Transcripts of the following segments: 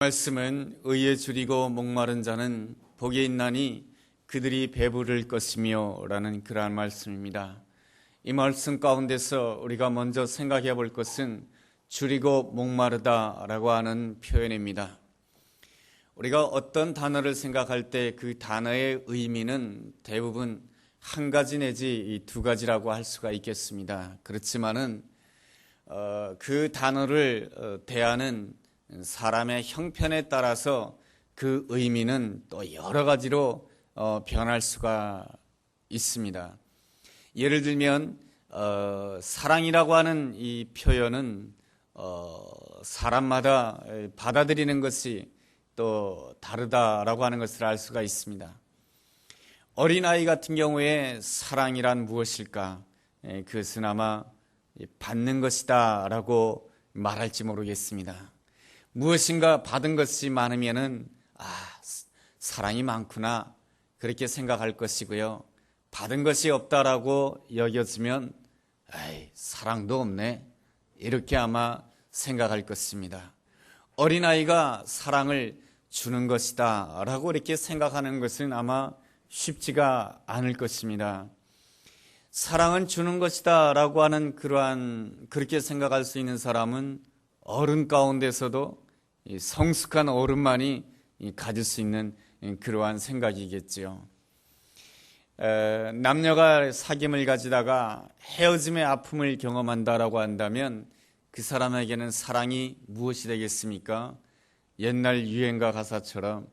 말씀은 의에 줄이고 목마른 자는 복이 있나니 그들이 배부를 것이며 라는 그러한 말씀입니다. 이 말씀 가운데서 우리가 먼저 생각해 볼 것은 줄이고 목마르다 라고 하는 표현입니다. 우리가 어떤 단어를 생각할 때 그 단어의 의미는 대부분 한 가지 내지 두 가지라고 할 수가 있겠습니다. 그렇지만은 그 단어를 대하는 사람의 형편에 따라서 그 의미는 또 여러 가지로 변할 수가 있습니다. 예를 들면 사랑이라고 하는 이 표현은 사람마다 받아들이는 것이 또 다르다라고 하는 것을 알 수가 있습니다. 어린아이 같은 경우에 사랑이란 무엇일까? 그것은 아마 받는 것이다 라고 말할지 모르겠습니다. 무엇인가 받은 것이 많으면은 사랑이 많구나 그렇게 생각할 것이고요. 받은 것이 없다라고 여겨지면 사랑도 없네 이렇게 아마 생각할 것입니다. 어린아이가 사랑을 주는 것이다 라고 이렇게 생각하는 것은 아마 쉽지가 않을 것입니다. 사랑은 주는 것이다 라고 하는 그렇게 생각할 수 있는 사람은 어른 가운데서도 성숙한 어른만이 가질 수 있는 그러한 생각이겠지요. 남녀가 사귐을 가지다가 헤어짐의 아픔을 경험한다라고 한다면 그 사람에게는 사랑이 무엇이 되겠습니까? 옛날 유행가 가사처럼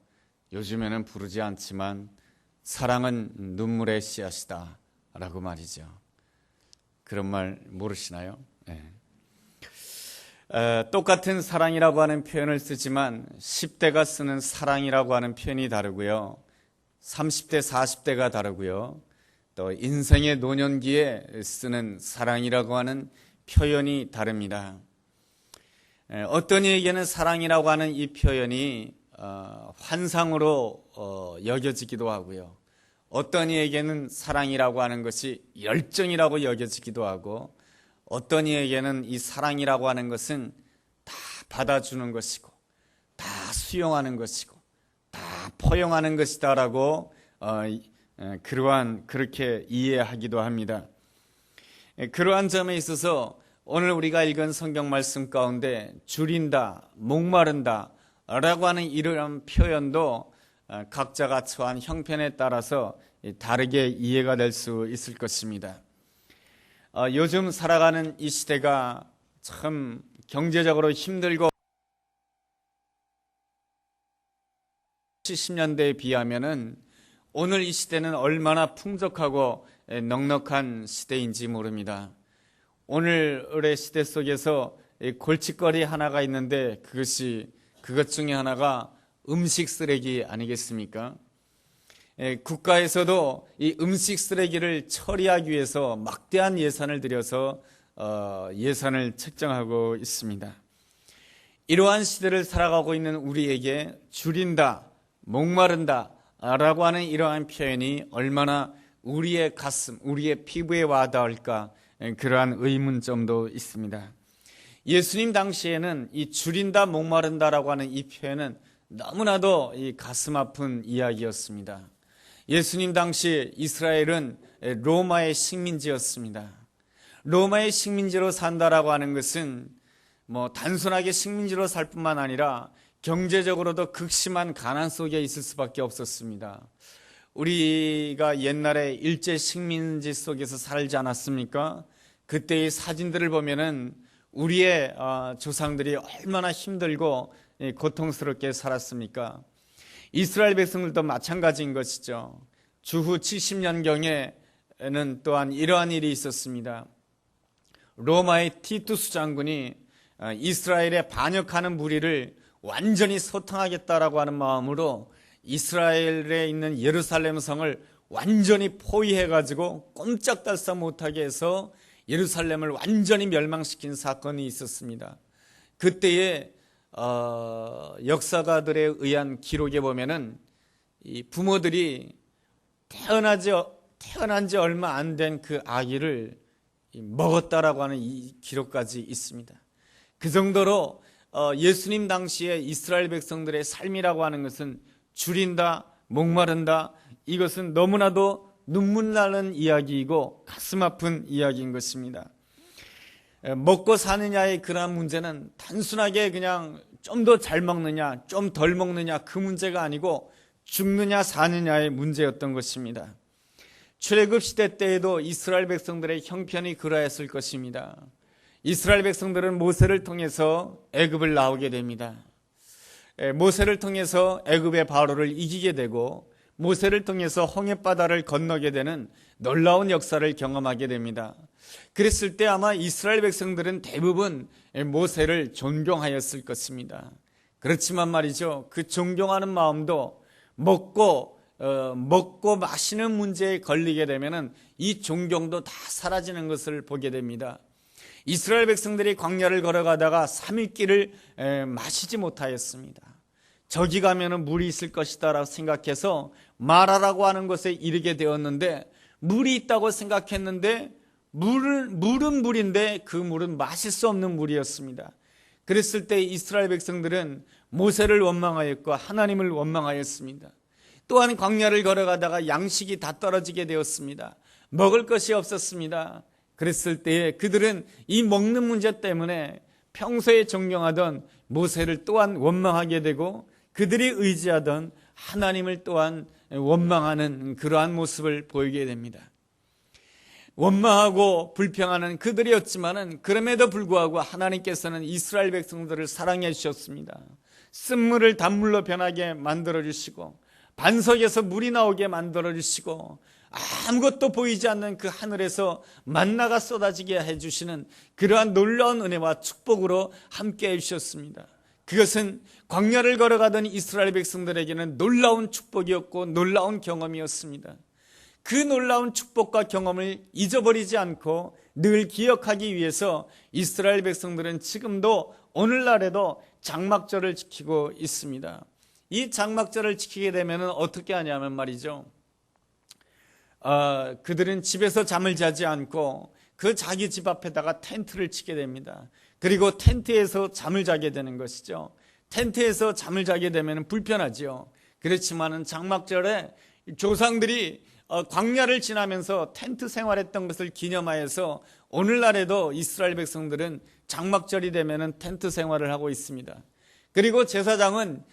요즘에는 부르지 않지만 사랑은 눈물의 씨앗이다 라고 말이죠. 그런 말 모르시나요? 네. 똑같은 사랑이라고 하는 표현을 쓰지만 10대가 쓰는 사랑이라고 하는 표현이 다르고요. 30대, 40대가 다르고요. 또 인생의 노년기에 쓰는 사랑이라고 하는 표현이 다릅니다. 어떤 이에게는 사랑이라고 하는 이 표현이 환상으로 여겨지기도 하고요. 어떤 이에게는 사랑이라고 하는 것이 열정이라고 여겨지기도 하고 어떤 이에게는 이 사랑이라고 하는 것은 다 받아주는 것이고 다 수용하는 것이고 다 포용하는 것이다라고 그렇게 이해하기도 합니다. 그러한 점에 있어서 오늘 우리가 읽은 성경 말씀 가운데 줄인다, 목마른다 라고 하는 이런 표현도 각자가 처한 형편에 따라서 다르게 이해가 될 수 있을 것입니다. 요즘 살아가는 이 시대가 참 경제적으로 힘들고 70년대에 비하면은 오늘 이 시대는 얼마나 풍족하고 넉넉한 시대인지 모릅니다. 오늘의 시대 속에서 골칫거리 하나가 있는데 그것 중에 하나가 음식 쓰레기 아니겠습니까? 국가에서도 이 음식 쓰레기를 처리하기 위해서 막대한 예산을 들여서 예산을 책정하고 있습니다. 이러한 시대를 살아가고 있는 우리에게 줄인다, 목마른다 라고 하는 이러한 표현이 얼마나 우리의 가슴, 우리의 피부에 와닿을까 그러한 의문점도 있습니다. 예수님 당시에는 이 줄인다, 목마른다라고 하는 이 표현은 너무나도 이 가슴 아픈 이야기였습니다. 예수님 당시 이스라엘은 로마의 식민지였습니다. 로마의 식민지로 산다라고 하는 것은 단순하게 식민지로 살 뿐만 아니라 경제적으로도 극심한 가난 속에 있을 수밖에 없었습니다. 우리가 옛날에 일제 식민지 속에서 살지 않았습니까? 그때의 사진들을 보면은 우리의 조상들이 얼마나 힘들고 고통스럽게 살았습니까? 이스라엘 백성들도 마찬가지인 것이죠. 주후 70년경에는 또한 이러한 일이 있었습니다. 로마의 티투스 장군이 이스라엘에 반역하는 무리를 완전히 소탕하겠다라고 하는 마음으로 이스라엘에 있는 예루살렘 성을 완전히 포위해가지고 꼼짝달싹 못하게 해서 예루살렘을 완전히 멸망시킨 사건이 있었습니다. 그때에 역사가들에 의한 기록에 보면은 이 부모들이 태어난 지 얼마 안 된 그 아기를 먹었다라고 하는 이 기록까지 있습니다. 그 정도로 예수님 당시에 이스라엘 백성들의 삶이라고 하는 것은 줄인다, 목마른다, 이것은 너무나도 눈물 나는 이야기이고 가슴 아픈 이야기인 것입니다. 먹고 사느냐의 그러한 문제는 단순하게 그냥 좀 더 잘 먹느냐, 좀 덜 먹느냐 그 문제가 아니고 죽느냐 사느냐의 문제였던 것입니다. 출애굽 시대 때에도 이스라엘 백성들의 형편이 그러했을 것입니다. 이스라엘 백성들은 모세를 통해서 애굽을 나오게 됩니다. 모세를 통해서 애굽의 바로를 이기게 되고 모세를 통해서 홍해바다를 건너게 되는 놀라운 역사를 경험하게 됩니다. 그랬을 때 아마 이스라엘 백성들은 대부분 모세를 존경하였을 것입니다. 그렇지만 말이죠, 그 존경하는 마음도 먹고 마시는 문제에 걸리게 되면은 이 존경도 다 사라지는 것을 보게 됩니다. 이스라엘 백성들이 광야를 걸어가다가 3일길을 마시지 못하였습니다. 저기 가면은 물이 있을 것이다 라고 생각해서 마라라고 하는 곳에 이르게 되었는데, 물이 있다고 생각했는데 물은 물인데 그 물은 마실 수 없는 물이었습니다. 그랬을 때 이스라엘 백성들은 모세를 원망하였고 하나님을 원망하였습니다. 또한 광야를 걸어가다가 양식이 다 떨어지게 되었습니다. 먹을 것이 없었습니다. 그랬을 때 그들은 이 먹는 문제 때문에 평소에 존경하던 모세를 또한 원망하게 되고 그들이 의지하던 하나님을 또한 원망하는 그러한 모습을 보이게 됩니다. 원망하고 불평하는 그들이었지만은 그럼에도 불구하고 하나님께서는 이스라엘 백성들을 사랑해 주셨습니다. 쓴물을 단물로 변하게 만들어 주시고 반석에서 물이 나오게 만들어 주시고 아무것도 보이지 않는 그 하늘에서 만나가 쏟아지게 해주시는 그러한 놀라운 은혜와 축복으로 함께 해주셨습니다. 그것은 광야를 걸어가던 이스라엘 백성들에게는 놀라운 축복이었고 놀라운 경험이었습니다. 그 놀라운 축복과 경험을 잊어버리지 않고 늘 기억하기 위해서 이스라엘 백성들은 지금도 오늘날에도 장막절을 지키고 있습니다. 이 장막절을 지키게 되면 어떻게 하냐면 말이죠, 그들은 집에서 잠을 자지 않고 그 자기 집 앞에다가 텐트를 치게 됩니다. 그리고 텐트에서 잠을 자게 되는 것이죠. 텐트에서 잠을 자게 되면 불편하지요. 그렇지만은 장막절에 조상들이 광야를 지나면서 텐트 생활했던 것을 기념하여서 오늘날에도 이스라엘 백성들은 장막절이 되면은 텐트 생활을 하고 있습니다. 그리고 제사장은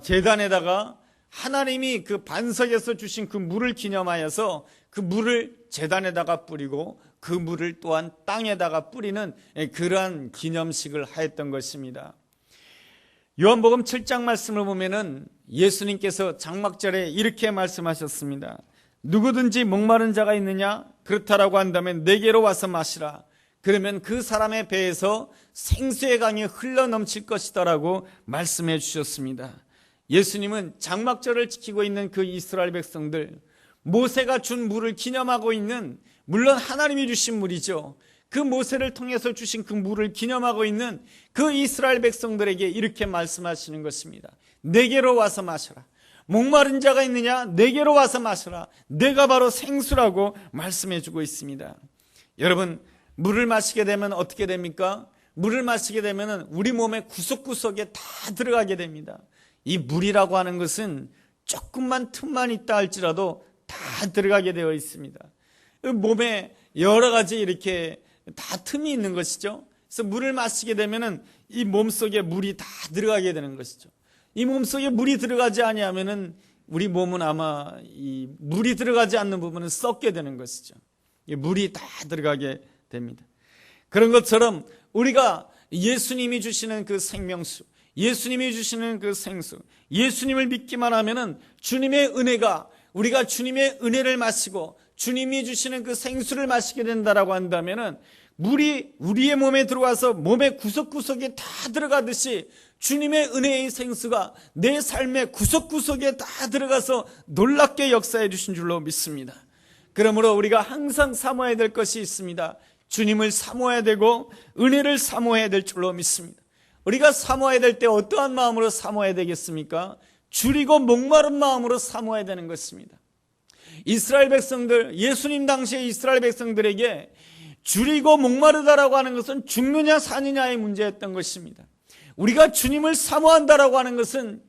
제단에다가 하나님이 그 반석에서 주신 그 물을 기념하여서 그 물을 제단에다가 뿌리고 그 물을 또한 땅에다가 뿌리는 그러한 기념식을 하였던 것입니다. 요한복음 7장 말씀을 보면은 예수님께서 장막절에 이렇게 말씀하셨습니다. 누구든지 목마른 자가 있느냐? 그렇다라고 한다면 내게로 와서 마시라. 그러면 그 사람의 배에서 생수의 강이 흘러넘칠 것이다라고 말씀해 주셨습니다. 예수님은 장막절을 지키고 있는 그 이스라엘 백성들, 모세가 준 물을 기념하고 있는, 물론 하나님이 주신 물이죠. 그 모세를 통해서 주신 그 물을 기념하고 있는 그 이스라엘 백성들에게 이렇게 말씀하시는 것입니다. 내게로 와서 마셔라. 목마른 자가 있느냐? 내게로 와서 마셔라. 내가 바로 생수라고 말씀해 주고 있습니다. 여러분, 물을 마시게 되면 어떻게 됩니까? 물을 마시게 되면 우리 몸의 구석구석에 다 들어가게 됩니다. 이 물이라고 하는 것은 조금만 틈만 있다 할지라도 다 들어가게 되어 있습니다. 몸에 여러 가지 이렇게 다 틈이 있는 것이죠. 그래서 물을 마시게 되면은 이 몸속에 물이 다 들어가게 되는 것이죠. 이 몸속에 물이 들어가지 아니하면은 우리 몸은 아마 이 물이 들어가지 않는 부분은 썩게 되는 것이죠. 이 물이 다 들어가게 됩니다. 그런 것처럼 우리가 예수님이 주시는 그 생명수, 예수님이 주시는 그 생수, 예수님을 믿기만 하면은 주님의 은혜가, 우리가 주님의 은혜를 마시고 주님이 주시는 그 생수를 마시게 된다라고 한다면은 물이 우리의 몸에 들어와서 몸의 구석구석에 다 들어가듯이 주님의 은혜의 생수가 내 삶의 구석구석에 다 들어가서 놀랍게 역사해 주신 줄로 믿습니다. 그러므로 우리가 항상 사모해야 될 것이 있습니다. 주님을 사모해야 되고 은혜를 사모해야 될 줄로 믿습니다. 우리가 사모해야 될 때 어떠한 마음으로 사모해야 되겠습니까? 줄이고 목마른 마음으로 사모해야 되는 것입니다. 이스라엘 백성들, 예수님 당시의 이스라엘 백성들에게 줄이고 목마르다라고 하는 것은 죽느냐 사느냐의 문제였던 것입니다. 우리가 주님을 사모한다라고 하는 것은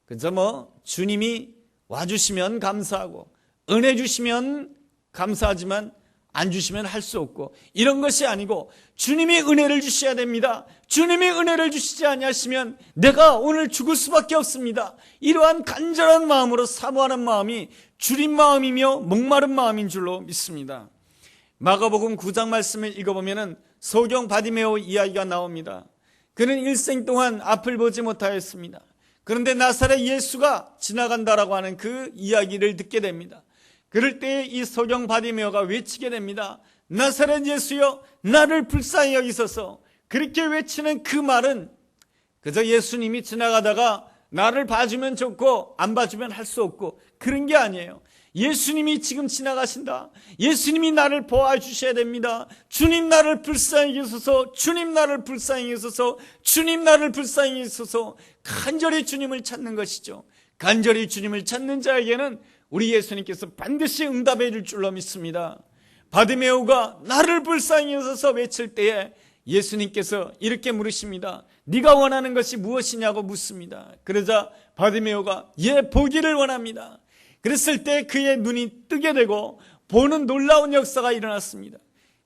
그저 주님이 와주시면 감사하고 은혜 주시면 감사하지만 안 주시면 할 수 없고 이런 것이 아니고 주님이 은혜를 주셔야 됩니다. 주님이 은혜를 주시지 아니하시면 내가 오늘 죽을 수밖에 없습니다. 이러한 간절한 마음으로 사모하는 마음이 주린 마음이며 목마른 마음인 줄로 믿습니다. 마가복음 9장 말씀을 읽어보면 소경 바디메오 이야기가 나옵니다. 그는 일생 동안 앞을 보지 못하였습니다. 그런데 나사렛 예수가 지나간다라고 하는 그 이야기를 듣게 됩니다. 그럴 때 이 소경 바디메오가 외치게 됩니다. 나사렛 예수여 나를 불쌍히 여기소서. 그렇게 외치는 그 말은 그저 예수님이 지나가다가 나를 봐주면 좋고 안 봐주면 할 수 없고 그런 게 아니에요. 예수님이 지금 지나가신다. 예수님이 나를 보아주셔야 됩니다. 주님 나를 불쌍히 여기소서. 주님 나를 불쌍히 여기소서. 주님 나를 불쌍히 여기소서. 간절히 주님을 찾는 것이죠. 간절히 주님을 찾는 자에게는 우리 예수님께서 반드시 응답해 줄 줄로 믿습니다. 바디메오가 나를 불쌍히 여기소서 외칠 때에 예수님께서 이렇게 물으십니다. 네가 원하는 것이 무엇이냐고 묻습니다. 그러자 바디메오가 보기를 원합니다. 그랬을 때 그의 눈이 뜨게 되고 보는 놀라운 역사가 일어났습니다.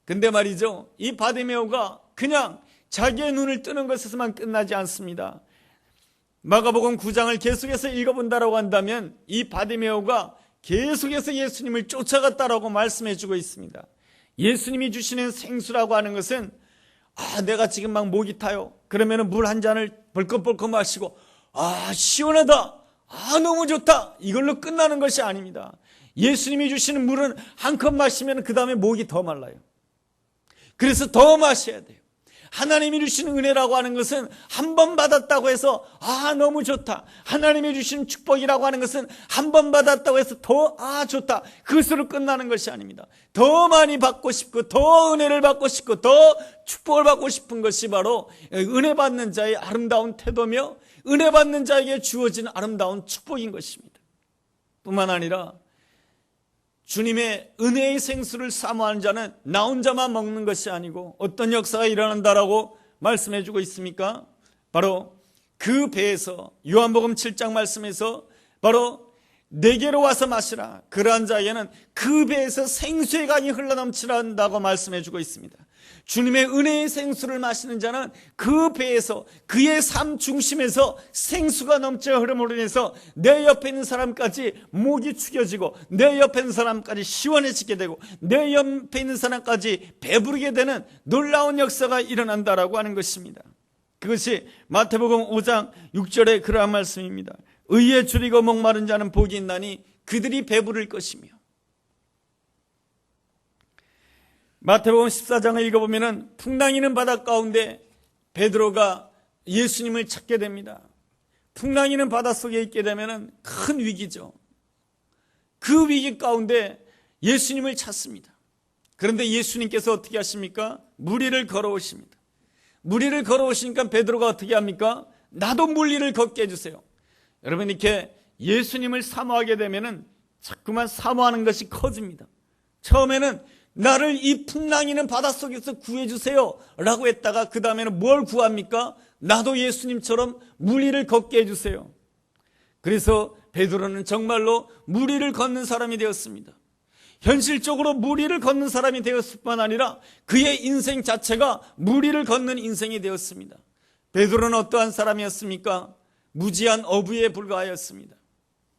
근데 말이죠, 이 바디메오가 그냥 자기의 눈을 뜨는 것에서만 끝나지 않습니다. 마가복음 9장을 계속해서 읽어본다라고 한다면 이 바디메오가 계속해서 예수님을 쫓아갔다라고 말씀해 주고 있습니다. 예수님이 주시는 생수라고 하는 것은 내가 지금 막 목이 타요. 그러면 물 한 잔을 벌컥벌컥 마시고 시원하다. 너무 좋다. 이걸로 끝나는 것이 아닙니다. 예수님이 주시는 물은 한 컵 마시면 그 다음에 목이 더 말라요. 그래서 더 마셔야 돼요. 하나님이 주시는 은혜라고 하는 것은 한 번 받았다고 해서 너무 좋다. 하나님이 주시는 축복이라고 하는 것은 한 번 받았다고 해서 더 좋다. 그것으로 끝나는 것이 아닙니다. 더 많이 받고 싶고 더 은혜를 받고 싶고 더 축복을 받고 싶은 것이 바로 은혜 받는 자의 아름다운 태도며 은혜 받는 자에게 주어진 아름다운 축복인 것입니다. 뿐만 아니라 주님의 은혜의 생수를 사모하는 자는 나 혼자만 먹는 것이 아니고 어떤 역사가 일어난다라고 말씀해 주고 있습니까? 바로 그 배에서 요한복음 7장 말씀에서 바로 내게로 와서 마시라. 그러한 자에게는 그 배에서 생수의 강이 흘러넘치란다고 말씀해 주고 있습니다. 주님의 은혜의 생수를 마시는 자는 그 배에서 그의 삶 중심에서 생수가 넘쳐 흐름으로 인해서 내 옆에 있는 사람까지 목이 축여지고 내 옆에 있는 사람까지 시원해지게 되고 내 옆에 있는 사람까지 배부르게 되는 놀라운 역사가 일어난다라고 하는 것입니다. 그것이 마태복음 5장 6절에 그러한 말씀입니다. 의에 줄이고 목마른 자는 복이 있나니 그들이 배부를 것이며. 마태복음 14장을 읽어보면 풍랑이는 바다 가운데 베드로가 예수님을 찾게 됩니다. 풍랑이는 바닷속에 있게 되면 큰 위기죠. 그 위기 가운데 예수님을 찾습니다. 그런데 예수님께서 어떻게 하십니까? 물 위를 걸어오십니다. 물 위를 걸어오시니까 베드로가 어떻게 합니까? 나도 물 위를 걷게 해주세요. 여러분, 이렇게 예수님을 사모하게 되면 자꾸만 사모하는 것이 커집니다. 처음에는 나를 이 풍랑이는 바닷속에서 구해주세요 라고 했다가 그 다음에는 뭘 구합니까? 나도 예수님처럼 물 위를 걷게 해주세요. 그래서 베드로는 정말로 물 위를 걷는 사람이 되었습니다. 현실적으로 물 위를 걷는 사람이 되었을 뿐 아니라 그의 인생 자체가 물 위를 걷는 인생이 되었습니다. 베드로는 어떠한 사람이었습니까? 무지한 어부에 불과하였습니다.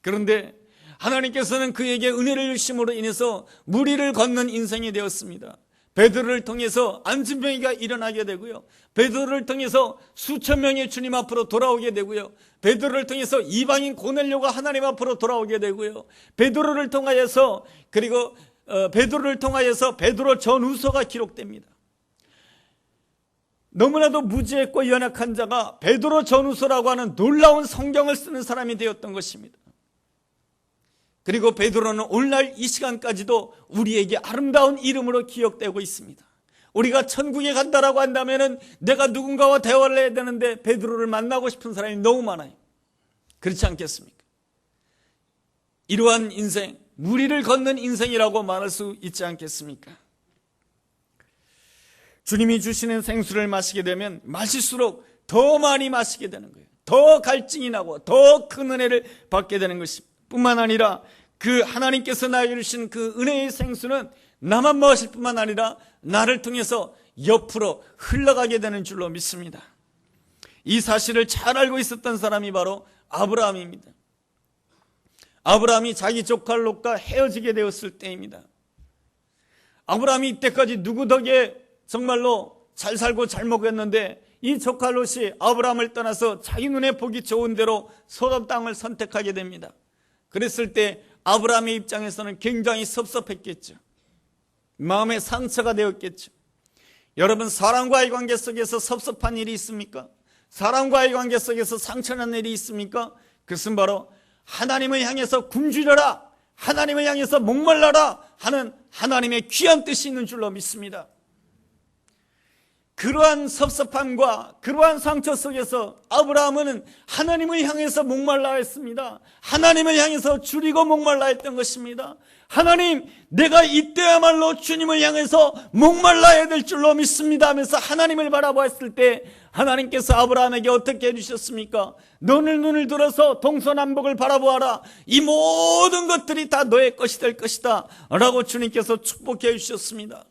그런데 하나님께서는 그에게 은혜를 주심으로 인해서 물 위를 걷는 인생이 되었습니다. 베드로를 통해서 안진병이가 일어나게 되고요. 베드로를 통해서 수천 명의 주님 앞으로 돌아오게 되고요. 베드로를 통해서 이방인 고넬료가 하나님 앞으로 돌아오게 되고요. 베드로를 통하여서 베드로 전후서가 기록됩니다. 너무나도 무지했고 연약한 자가 베드로 전후서라고 하는 놀라운 성경을 쓰는 사람이 되었던 것입니다. 그리고 베드로는 오늘날 이 시간까지도 우리에게 아름다운 이름으로 기억되고 있습니다. 우리가 천국에 간다라고 한다면 내가 누군가와 대화를 해야 되는데 베드로를 만나고 싶은 사람이 너무 많아요. 그렇지 않겠습니까? 이러한 인생, 물 위를 걷는 인생이라고 말할 수 있지 않겠습니까? 주님이 주시는 생수를 마시게 되면 마실수록 더 많이 마시게 되는 거예요. 더 갈증이 나고 더 큰 은혜를 받게 되는 것입니다. 뿐만 아니라 그 하나님께서 나에게 주신 그 은혜의 생수는 나만 마실 뿐만 아니라 나를 통해서 옆으로 흘러가게 되는 줄로 믿습니다. 이 사실을 잘 알고 있었던 사람이 바로 아브라함입니다. 아브라함이 자기 조카 롯과 헤어지게 되었을 때입니다. 아브라함이 이때까지 누구 덕에 정말로 잘 살고 잘 먹었는데 이 조카 롯이 아브라함을 떠나서 자기 눈에 보기 좋은 대로 소돔 땅을 선택하게 됩니다. 그랬을 때 아브라함의 입장에서는 굉장히 섭섭했겠죠. 마음에 상처가 되었겠죠. 여러분, 사람과의 관계 속에서 섭섭한 일이 있습니까? 사람과의 관계 속에서 상처난 일이 있습니까? 그것은 바로 하나님을 향해서 굶주려라, 하나님을 향해서 목말라라 하는 하나님의 귀한 뜻이 있는 줄로 믿습니다. 그러한 섭섭함과 그러한 상처 속에서 아브라함은 하나님을 향해서 목말라 했습니다. 하나님을 향해서 줄이고 목말라 했던 것입니다. 하나님, 내가 이때야말로 주님을 향해서 목말라야 될 줄로 믿습니다 하면서 하나님을 바라보았을 때 하나님께서 아브라함에게 어떻게 해주셨습니까? 너는 눈을 들어서 동서남북을 바라보아라. 이 모든 것들이 다 너의 것이 될 것이다 라고 주님께서 축복해 주셨습니다.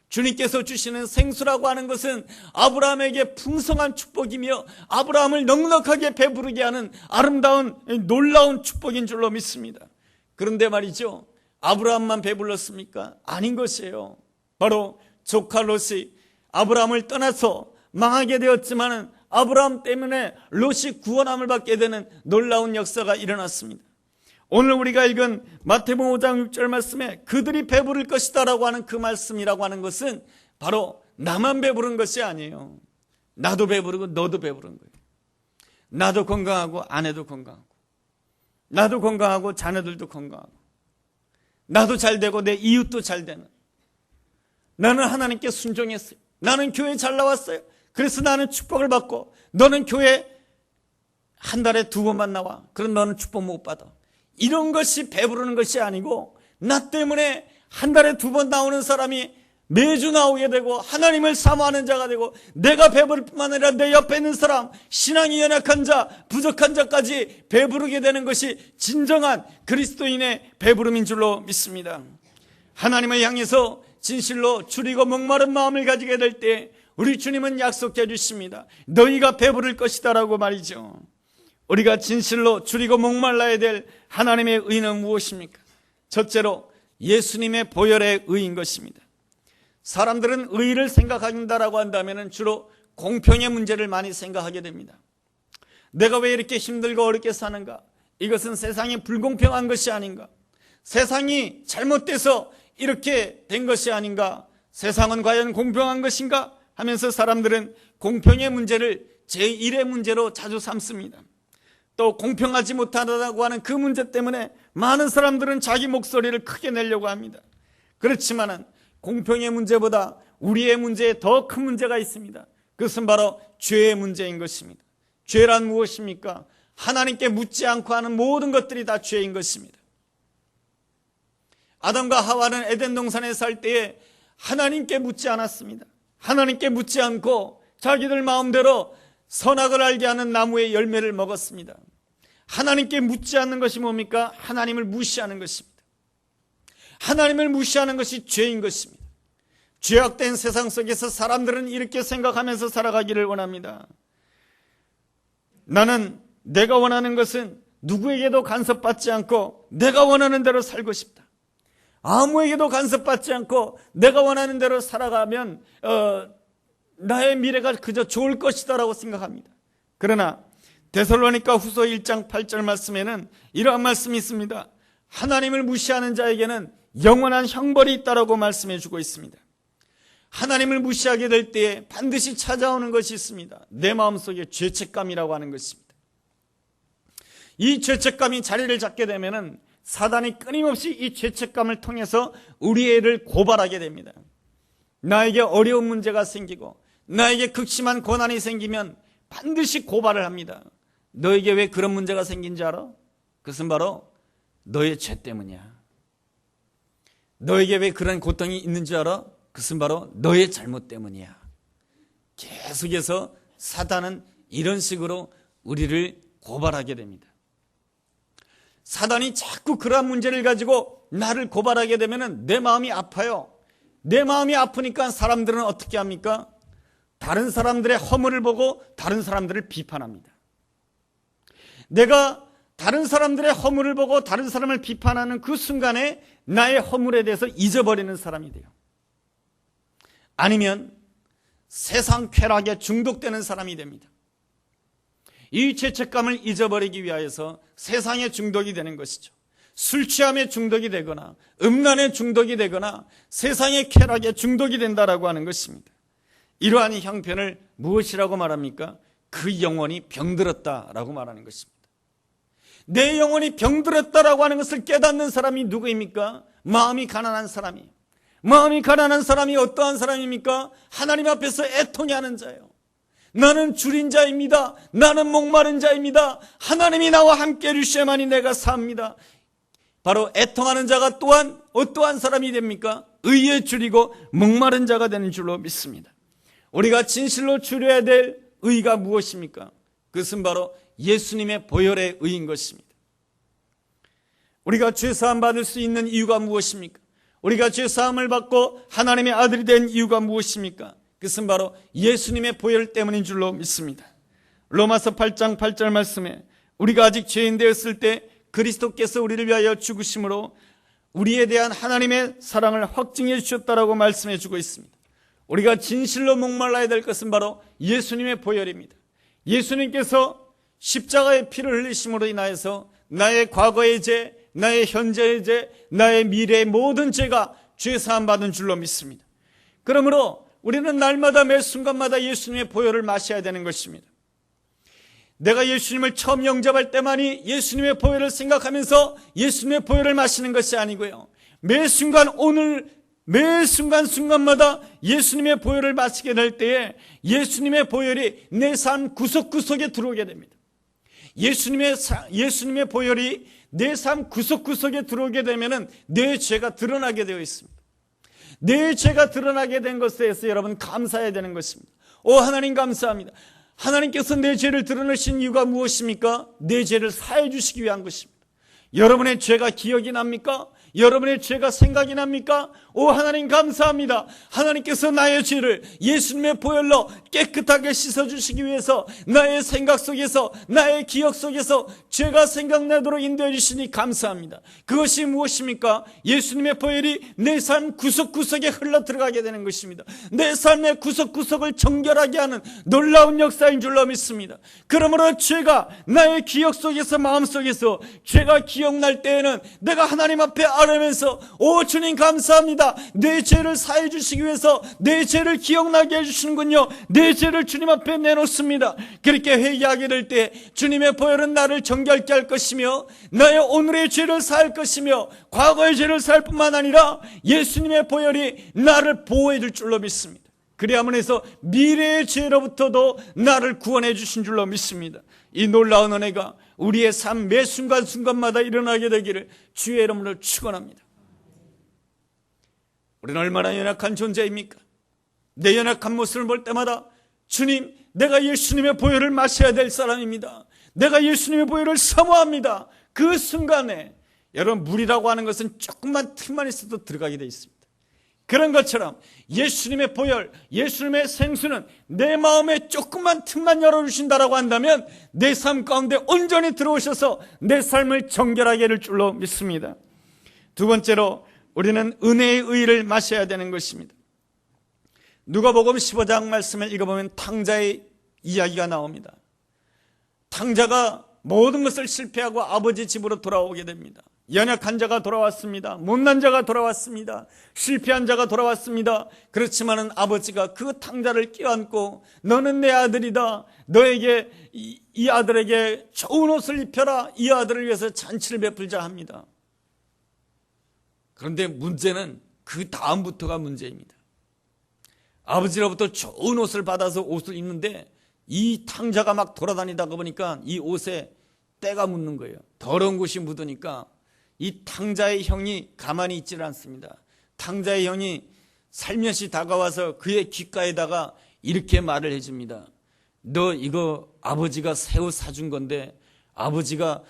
주님께서 주시는 생수라고 하는 것은 아브라함에게 풍성한 축복이며 아브라함을 넉넉하게 배부르게 하는 아름다운 놀라운 축복인 줄로 믿습니다. 그런데 말이죠, 아브라함만 배불렀습니까? 아닌 것이에요. 바로 조카 롯이 아브라함을 떠나서 망하게 되었지만 아브라함 때문에 롯이 구원함을 받게 되는 놀라운 역사가 일어났습니다. 오늘 우리가 읽은 마태복음 5장 6절 말씀에 그들이 배부를 것이다 라고 하는 그 말씀이라고 하는 것은 바로 나만 배부른 것이 아니에요. 나도 배부르고 너도 배부른 거예요. 나도 건강하고 아내도 건강하고, 나도 건강하고 자녀들도 건강하고, 나도 잘 되고 내 이웃도 잘 되는, 나는 하나님께 순종했어요. 나는 교회 잘 나왔어요. 그래서 나는 축복을 받고, 너는 교회 한 달에 2번만 나와. 그럼 너는 축복 못 받아. 이런 것이 배부르는 것이 아니고, 나 때문에 한 달에 2번 나오는 사람이 매주 나오게 되고 하나님을 사모하는 자가 되고, 내가 배부를 뿐만 아니라 내 옆에 있는 사람, 신앙이 연약한 자, 부족한 자까지 배부르게 되는 것이 진정한 그리스도인의 배부름인 줄로 믿습니다. 하나님을 향해서 진실로 줄이고 목마른 마음을 가지게 될 때 우리 주님은 약속해 주십니다. 너희가 배부를 것이다 라고 말이죠. 우리가 진실로 줄이고 목말라야 될 하나님의 의는 무엇입니까? 첫째로 예수님의 보혈의 의인 것입니다. 사람들은 의를 생각한다라고 한다면 주로 공평의 문제를 많이 생각하게 됩니다. 내가 왜 이렇게 힘들고 어렵게 사는가? 이것은 세상이 불공평한 것이 아닌가? 세상이 잘못돼서 이렇게 된 것이 아닌가? 세상은 과연 공평한 것인가? 하면서 사람들은 공평의 문제를 제1의 문제로 자주 삼습니다. 또 공평하지 못하다고 하는 그 문제 때문에 많은 사람들은 자기 목소리를 크게 내려고 합니다. 그렇지만은 공평의 문제보다 우리의 문제에 더 큰 문제가 있습니다. 그것은 바로 죄의 문제인 것입니다. 죄란 무엇입니까? 하나님께 묻지 않고 하는 모든 것들이 다 죄인 것입니다. 아담과 하와는 에덴 동산에 살 때에 하나님께 묻지 않았습니다. 하나님께 묻지 않고 자기들 마음대로 선악을 알게 하는 나무의 열매를 먹었습니다. 하나님께 묻지 않는 것이 뭡니까? 하나님을 무시하는 것입니다. 하나님을 무시하는 것이 죄인 것입니다. 죄악된 세상 속에서 사람들은 이렇게 생각하면서 살아가기를 원합니다. 나는 내가 원하는 것은 누구에게도 간섭받지 않고 내가 원하는 대로 살고 싶다. 아무에게도 간섭받지 않고 내가 원하는 대로 살아가면 나의 미래가 그저 좋을 것이다 라고 생각합니다. 그러나 데살로니가 후서 1장 8절 말씀에는 이러한 말씀이 있습니다. 하나님을 무시하는 자에게는 영원한 형벌이 있다라고 말씀해 주고 있습니다. 하나님을 무시하게 될 때에 반드시 찾아오는 것이 있습니다. 내 마음속에 죄책감이라고 하는 것입니다. 이 죄책감이 자리를 잡게 되면은 사단이 끊임없이 이 죄책감을 통해서 우리를 고발하게 됩니다. 나에게 어려운 문제가 생기고 나에게 극심한 고난이 생기면 반드시 고발을 합니다. 너에게 왜 그런 문제가 생긴 줄 알아? 그것은 바로 너의 죄 때문이야. 너에게 왜 그런 고통이 있는 줄 알아? 그것은 바로 너의 잘못 때문이야. 계속해서 사단은 이런 식으로 우리를 고발하게 됩니다. 사단이 자꾸 그러한 문제를 가지고 나를 고발하게 되면 내 마음이 아파요. 내 마음이 아프니까 사람들은 어떻게 합니까? 다른 사람들의 허물을 보고 다른 사람들을 비판합니다. 내가 다른 사람들의 허물을 보고 다른 사람을 비판하는 그 순간에 나의 허물에 대해서 잊어버리는 사람이 돼요. 아니면 세상 쾌락에 중독되는 사람이 됩니다. 이 죄책감을 잊어버리기 위하여서 세상에 중독이 되는 것이죠. 술 취함에 중독이 되거나 음란에 중독이 되거나 세상의 쾌락에 중독이 된다라고 하는 것입니다. 이러한 형편을 무엇이라고 말합니까? 그 영혼이 병들었다라고 말하는 것입니다. 내 영혼이 병들었다라고 하는 것을 깨닫는 사람이 누구입니까? 마음이 가난한 사람이에요. 마음이 가난한 사람이 어떠한 사람입니까? 하나님 앞에서 애통이 하는 자예요. 나는 줄인 자입니다. 나는 목마른 자입니다. 하나님이 나와 함께 해주셔야만이 내가 삽니다. 바로 애통하는 자가 또한 어떠한 사람이 됩니까? 의에 줄이고 목마른 자가 되는 줄로 믿습니다. 우리가 진실로 줄여야 될 의가 무엇입니까? 그것은 바로 예수님의 보혈의 의인 것입니다. 우리가 죄사함 받을 수 있는 이유가 무엇입니까? 우리가 죄사함을 받고 하나님의 아들이 된 이유가 무엇입니까? 그것은 바로 예수님의 보혈 때문인 줄로 믿습니다. 로마서 8장 8절 말씀에 우리가 아직 죄인 되었을 때 그리스도께서 우리를 위하여 죽으심으로 우리에 대한 하나님의 사랑을 확증해 주셨다라고 말씀해 주고 있습니다. 우리가 진실로 목말라야 될 것은 바로 예수님의 보혈입니다. 예수님께서 십자가의 피를 흘리심으로 인하여서 나의 과거의 죄, 나의 현재의 죄, 나의 미래의 모든 죄가 죄사함 받은 줄로 믿습니다. 그러므로 우리는 날마다 매 순간마다 예수님의 보혈을 마셔야 되는 것입니다. 내가 예수님을 처음 영접할 때만이 예수님의 보혈을 생각하면서 예수님의 보혈을 마시는 것이 아니고요. 매 순간 매 순간마다 예수님의 보혈을 마시게 될 때에 예수님의 보혈이 내 삶 구석구석에 들어오게 됩니다. 예수님의 보혈이 내 삶 구석구석에 들어오게 되면은 내 죄가 드러나게 되어 있습니다. 내 죄가 드러나게 된 것에 대해서 여러분 감사해야 되는 것입니다. 오 하나님 감사합니다. 하나님께서 내 죄를 드러내신 이유가 무엇입니까? 내 죄를 사해 주시기 위한 것입니다. 여러분의 죄가 기억이 납니까? 여러분의 죄가 생각이 납니까? 오 하나님 감사합니다. 하나님께서 나의 죄를 예수님의 보혈로 깨끗하게 씻어주시기 위해서 나의 생각 속에서 나의 기억 속에서 죄가 생각나도록 인도해 주시니 감사합니다. 그것이 무엇입니까? 예수님의 보혈이 내 삶 구석구석에 흘러들어가게 되는 것입니다. 내 삶의 구석구석을 정결하게 하는 놀라운 역사인 줄로 믿습니다. 그러므로 죄가 나의 기억 속에서 마음 속에서 죄가 기억날 때에는 내가 하나님 앞에 아뢰면서 오 주님 감사합니다. 내 죄를 사해 주시기 위해서 내 죄를 기억나게 해주시는군요. 내 죄를 주님 앞에 내놓습니다. 그렇게 회개하게 될 때 주님의 보혈은 나를 정결케 할 것이며 나의 오늘의 죄를 사할 것이며 과거의 죄를 사할 뿐만 아니라 예수님의 보혈이 나를 보호해 줄 줄로 믿습니다. 그리함으로 해서 미래의 죄로부터도 나를 구원해 주신 줄로 믿습니다. 이 놀라운 은혜가 우리의 삶 매 순간순간마다 일어나게 되기를 주의 이름으로 축원합니다. 우리는 얼마나 연약한 존재입니까? 내 연약한 모습을 볼 때마다 주님, 내가 예수님의 보혈을 마셔야 될 사람입니다. 내가 예수님의 보혈을 사모합니다. 그 순간에 여러분 물이라고 하는 것은 조금만 틈만 있어도 들어가게 되어 있습니다. 그런 것처럼 예수님의 보혈, 예수님의 생수는 내 마음에 조금만 틈만 열어주신다라고 한다면 내 삶 가운데 온전히 들어오셔서 내 삶을 정결하게 할 줄로 믿습니다. 두 번째로 우리는 은혜의 의를 마셔야 되는 것입니다. 누가복음 15장 말씀을 읽어보면 탕자의 이야기가 나옵니다. 탕자가 모든 것을 실패하고 아버지 집으로 돌아오게 됩니다. 연약한 자가 돌아왔습니다. 못난 자가 돌아왔습니다. 실패한 자가 돌아왔습니다. 그렇지만은 아버지가 그 탕자를 껴안고 너는 내 아들이다. 너에게 이 아들에게 좋은 옷을 입혀라. 이 아들을 위해서 잔치를 베풀자 합니다. 그런데 문제는 그 다음부터가 문제입니다. 아버지로부터 좋은 옷을 받아서 옷을 입는데 이 탕자가 막 돌아다니다가 보니까 이 옷에 때가 묻는 거예요. 더러운 것이 묻으니까 이 탕자의 형이 가만히 있질 않습니다. 탕자의 형이 살며시 다가와서 그의 귓가에다가 이렇게 말을 해줍니다. 너 이거 아버지가 새 옷 사준 건데 아버지가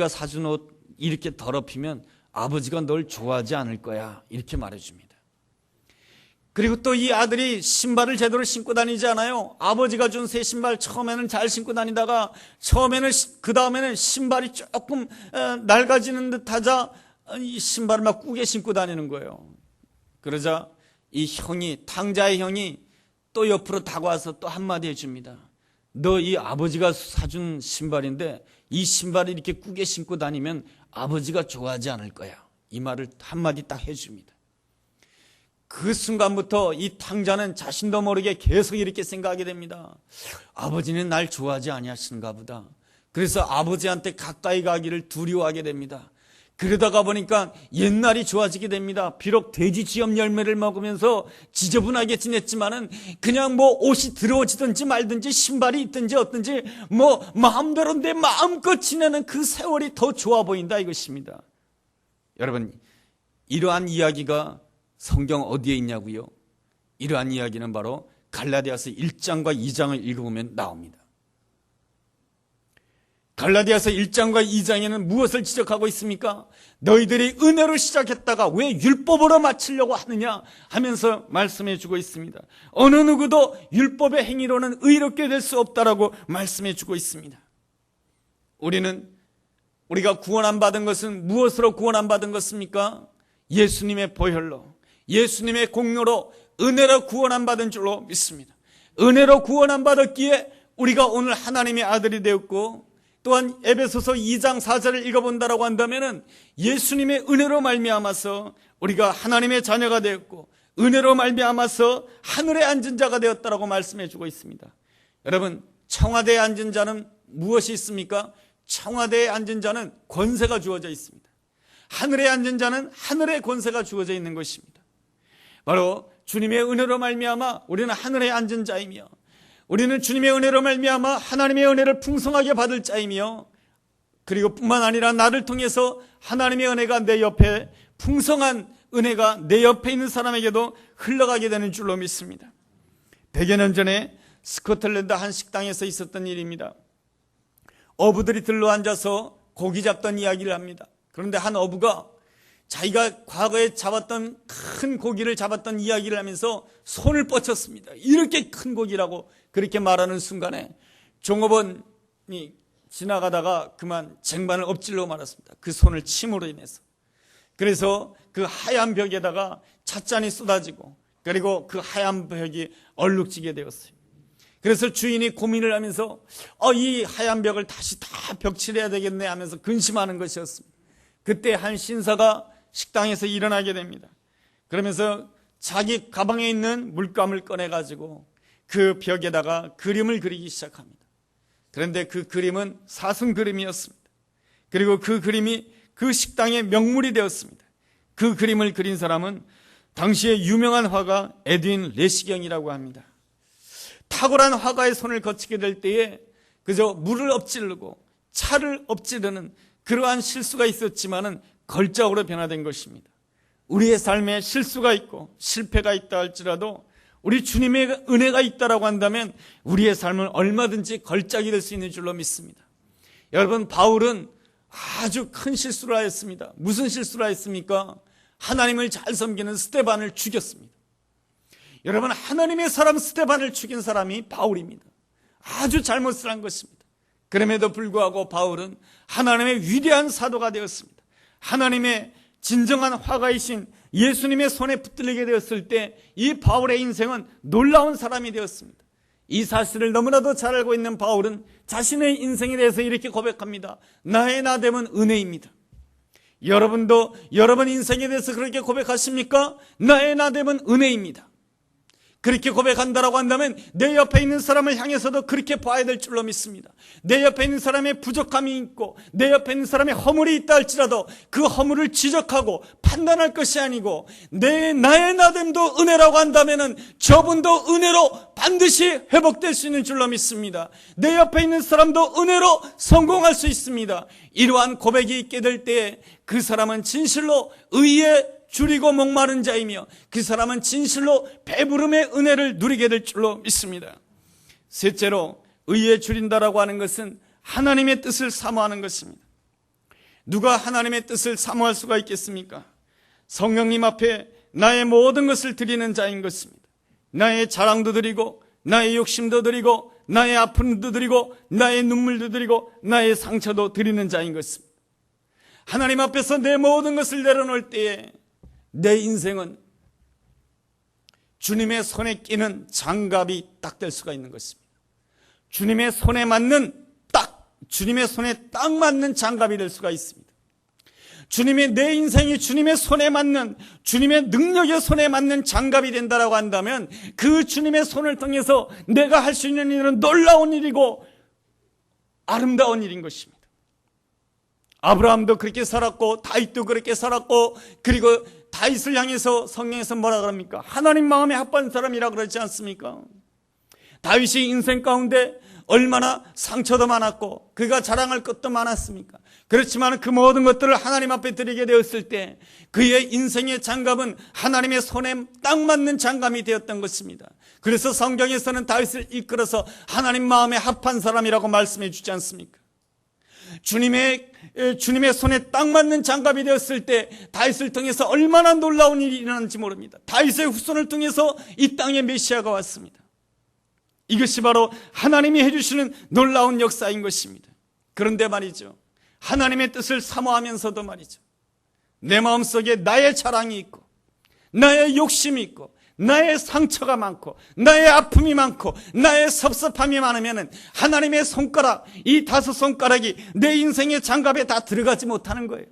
사준 옷 이렇게 더럽히면 아버지가 널 좋아하지 않을 거야. 이렇게 말해줍니다. 그리고 또 이 아들이 신발을 제대로 신고 다니지 않아요. 아버지가 준 새 신발 처음에는 잘 신고 다니다가 그 다음에는 신발이 조금 낡아지는 듯 하자 이 신발을 막 꾸게 신고 다니는 거예요. 그러자 이 탕자의 형이 또 옆으로 다가와서 또 한마디 해줍니다. 너 이 아버지가 사준 신발인데 이 신발을 이렇게 꾸게 신고 다니면 아버지가 좋아하지 않을 거야. 이 말을 한마디 딱 해줍니다. 그 순간부터 이 탕자는 자신도 모르게 계속 이렇게 생각하게 됩니다. 아버지는 날 좋아하지 아니하시는가 보다. 그래서 아버지한테 가까이 가기를 두려워하게 됩니다. 그러다가 보니까 옛날이 좋아지게 됩니다. 비록 돼지 쥐염 열매를 먹으면서 지저분하게 지냈지만은 그냥 뭐 옷이 더러워지든지 말든지 신발이 있든지 어떤지 뭐 마음대로 내 마음껏 지내는 그 세월이 더 좋아 보인다 이것입니다. 여러분, 이러한 이야기가 성경 어디에 있냐고요? 이러한 이야기는 바로 갈라디아서 1장과 2장을 읽어보면 나옵니다. 갈라디아서 1장과 2장에는 무엇을 지적하고 있습니까? 너희들이 은혜로 시작했다가 왜 율법으로 마치려고 하느냐 하면서 말씀해 주고 있습니다. 어느 누구도 율법의 행위로는 의롭게 될 수 없다라고 말씀해 주고 있습니다. 우리가 구원 안 받은 것은 무엇으로 구원 안 받은 것입니까? 예수님의 보혈로, 예수님의 공로로 은혜로 구원 안 받은 줄로 믿습니다. 은혜로 구원 안 받았기에 우리가 오늘 하나님의 아들이 되었고, 또한 에베소서 2장 4절을 읽어본다라고 한다면은 예수님의 은혜로 말미암아서 우리가 하나님의 자녀가 되었고 은혜로 말미암아서 하늘에 앉은 자가 되었다라고 말씀해 주고 있습니다. 여러분, 청와대에 앉은 자는 무엇이 있습니까? 청와대에 앉은 자는 권세가 주어져 있습니다. 하늘에 앉은 자는 하늘의 권세가 주어져 있는 것입니다. 바로 주님의 은혜로 말미암아 우리는 하늘에 앉은 자이며, 우리는 주님의 은혜로 말미암아 하나님의 은혜를 풍성하게 받을 자이며, 그리고 뿐만 아니라 나를 통해서 하나님의 은혜가 내 옆에, 풍성한 은혜가 내 옆에 있는 사람에게도 흘러가게 되는 줄로 믿습니다. 100여 년 전에 스코틀랜드 한 식당에서 있었던 일입니다. 어부들이 들러 앉아서 고기 잡던 이야기를 합니다. 그런데 한 어부가 자기가 과거에 잡았던 큰 고기를 잡았던 이야기를 하면서 손을 뻗쳤습니다. 이렇게 큰 고기라고 그렇게 말하는 순간에 종업원이 지나가다가 그만 쟁반을 엎질러 말았습니다. 그 손을 침으로 인해서. 그래서 그 하얀 벽에다가 찻잔이 쏟아지고, 그리고 그 하얀 벽이 얼룩지게 되었어요. 그래서 주인이 고민을 하면서 이 하얀 벽을 다시 다 벽칠해야 되겠네 하면서 근심하는 것이었습니다. 그때 한 신사가 식당에서 일어나게 됩니다. 그러면서 자기 가방에 있는 물감을 꺼내가지고 그 벽에다가 그림을 그리기 시작합니다. 그런데 그 그림은 사슴 그림이었습니다. 그리고 그 그림이 그 식당의 명물이 되었습니다. 그 그림을 그린 사람은 당시의 유명한 화가 에드윈 레시경이라고 합니다. 탁월한 화가의 손을 거치게 될 때에 그저 물을 엎지르고 차를 엎지르는 그러한 실수가 있었지만은 걸작으로 변화된 것입니다. 우리의 삶에 실수가 있고 실패가 있다 할지라도 우리 주님의 은혜가 있다라고 한다면 우리의 삶은 얼마든지 걸작이 될 수 있는 줄로 믿습니다. 여러분, 바울은 아주 큰 실수를 하였습니다. 무슨 실수를 하였습니까? 하나님을 잘 섬기는 스데반을 죽였습니다. 여러분, 하나님의 사람 스데반을 죽인 사람이 바울입니다. 아주 잘못을 한 것입니다. 그럼에도 불구하고 바울은 하나님의 위대한 사도가 되었습니다. 하나님의 진정한 화가이신 예수님의 손에 붙들리게 되었을 때 이 바울의 인생은 놀라운 사람이 되었습니다. 이 사실을 너무나도 잘 알고 있는 바울은 자신의 인생에 대해서 이렇게 고백합니다. 나의 나됨은 은혜입니다. 여러분도 여러분 인생에 대해서 그렇게 고백하십니까? 나의 나됨은 은혜입니다. 그렇게 고백한다라고 한다면 내 옆에 있는 사람을 향해서도 그렇게 봐야 될 줄로 믿습니다. 내 옆에 있는 사람의 부족함이 있고 내 옆에 있는 사람의 허물이 있다 할지라도 그 허물을 지적하고 판단할 것이 아니고 나의 나됨도 은혜라고 한다면 저분도 은혜로 반드시 회복될 수 있는 줄로 믿습니다. 내 옆에 있는 사람도 은혜로 성공할 수 있습니다. 이러한 고백이 있게 될 때에 그 사람은 진실로 의의 줄이고 목마른 자이며 그 사람은 진실로 배부름의 은혜를 누리게 될 줄로 믿습니다. 셋째로 의에 줄인다라고 하는 것은 하나님의 뜻을 사모하는 것입니다. 누가 하나님의 뜻을 사모할 수가 있겠습니까? 성령님 앞에 나의 모든 것을 드리는 자인 것입니다. 나의 자랑도 드리고, 나의 욕심도 드리고, 나의 아픔도 드리고, 나의 눈물도 드리고, 나의 상처도 드리는 자인 것입니다. 하나님 앞에서 내 모든 것을 내려놓을 때에 내 인생은 주님의 손에 끼는 장갑이 딱 될 수가 있는 것입니다. 주님의 손에 주님의 손에 딱 맞는 장갑이 될 수가 있습니다. 내 인생이 주님의 손에 맞는, 주님의 능력의 손에 맞는 장갑이 된다라고 한다면 그 주님의 손을 통해서 내가 할 수 있는 일은 놀라운 일이고 아름다운 일인 것입니다. 아브라함도 그렇게 살았고 다윗도 그렇게 살았고, 그리고 다윗을 향해서 성경에서 뭐라 그럽니까? 하나님 마음에 합한 사람이라 그러지 않습니까? 다윗이 인생 가운데 얼마나 상처도 많았고 그가 자랑할 것도 많았습니까? 그렇지만 그 모든 것들을 하나님 앞에 드리게 되었을 때 그의 인생의 장갑은 하나님의 손에 딱 맞는 장갑이 되었던 것입니다. 그래서 성경에서는 다윗을 이끌어서 하나님 마음에 합한 사람이라고 말씀해 주지 않습니까? 주님의 손에 딱 맞는 장갑이 되었을 때 다윗을 통해서 얼마나 놀라운 일이 일어났는지 모릅니다. 다윗의 후손을 통해서 이 땅에 메시아가 왔습니다. 이것이 바로 하나님이 해주시는 놀라운 역사인 것입니다. 그런데 말이죠, 하나님의 뜻을 사모하면서도 말이죠, 내 마음속에 나의 자랑이 있고 나의 욕심이 있고 나의 상처가 많고 나의 아픔이 많고 나의 섭섭함이 많으면 하나님의 손가락, 이 5손가락이 내 인생의 장갑에 다 들어가지 못하는 거예요.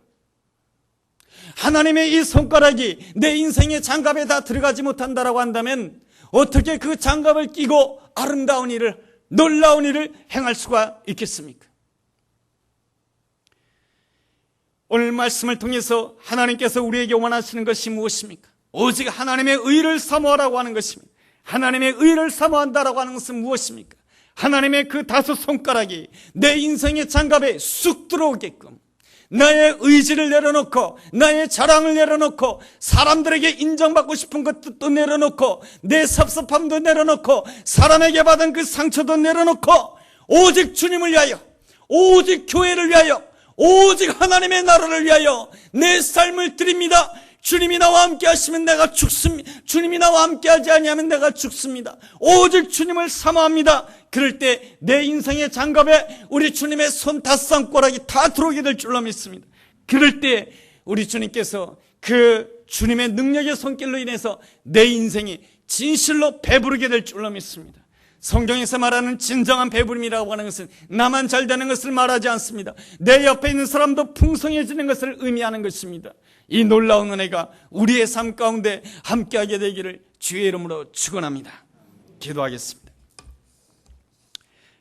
하나님의 이 손가락이 내 인생의 장갑에 다 들어가지 못한다라고 한다면 어떻게 그 장갑을 끼고 아름다운 일을, 놀라운 일을 행할 수가 있겠습니까? 오늘 말씀을 통해서 하나님께서 우리에게 원하시는 것이 무엇입니까? 오직 하나님의 의를 사모하라고 하는 것입니다. 하나님의 의를 사모한다라고 하는 것은 무엇입니까? 하나님의 그 5손가락이 내 인생의 장갑에 쑥 들어오게끔 나의 의지를 내려놓고 나의 자랑을 내려놓고 사람들에게 인정받고 싶은 것도 내려놓고 내 섭섭함도 내려놓고 사람에게 받은 그 상처도 내려놓고 오직 주님을 위하여, 오직 교회를 위하여, 오직 하나님의 나라를 위하여 내 삶을 드립니다. 주님이 나와 함께 하시면 내가 죽습니다. 주님이 나와 함께 하지 아니하면 내가 죽습니다. 오직 주님을 사모합니다. 그럴 때 내 인생의 장갑에 우리 주님의 손 5손가락이 다 들어오게 될 줄로 믿습니다. 그럴 때 우리 주님께서 그 주님의 능력의 손길로 인해서 내 인생이 진실로 배부르게 될 줄로 믿습니다. 성경에서 말하는 진정한 배부름이라고 하는 것은 나만 잘 되는 것을 말하지 않습니다. 내 옆에 있는 사람도 풍성해지는 것을 의미하는 것입니다. 이 놀라운 은혜가 우리의 삶 가운데 함께하게 되기를 주의 이름으로 축원합니다. 기도하겠습니다.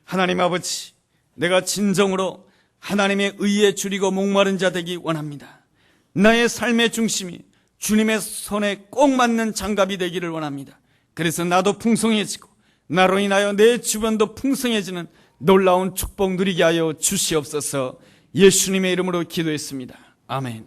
하나님 아버지, 내가 진정으로 하나님의 의에 줄이고 목마른 자 되기 원합니다. 나의 삶의 중심이 주님의 손에 꼭 맞는 장갑이 되기를 원합니다. 그래서 나도 풍성해지고 나로 인하여 내 주변도 풍성해지는 놀라운 축복 누리게 하여 주시옵소서. 예수님의 이름으로 기도했습니다. 아멘.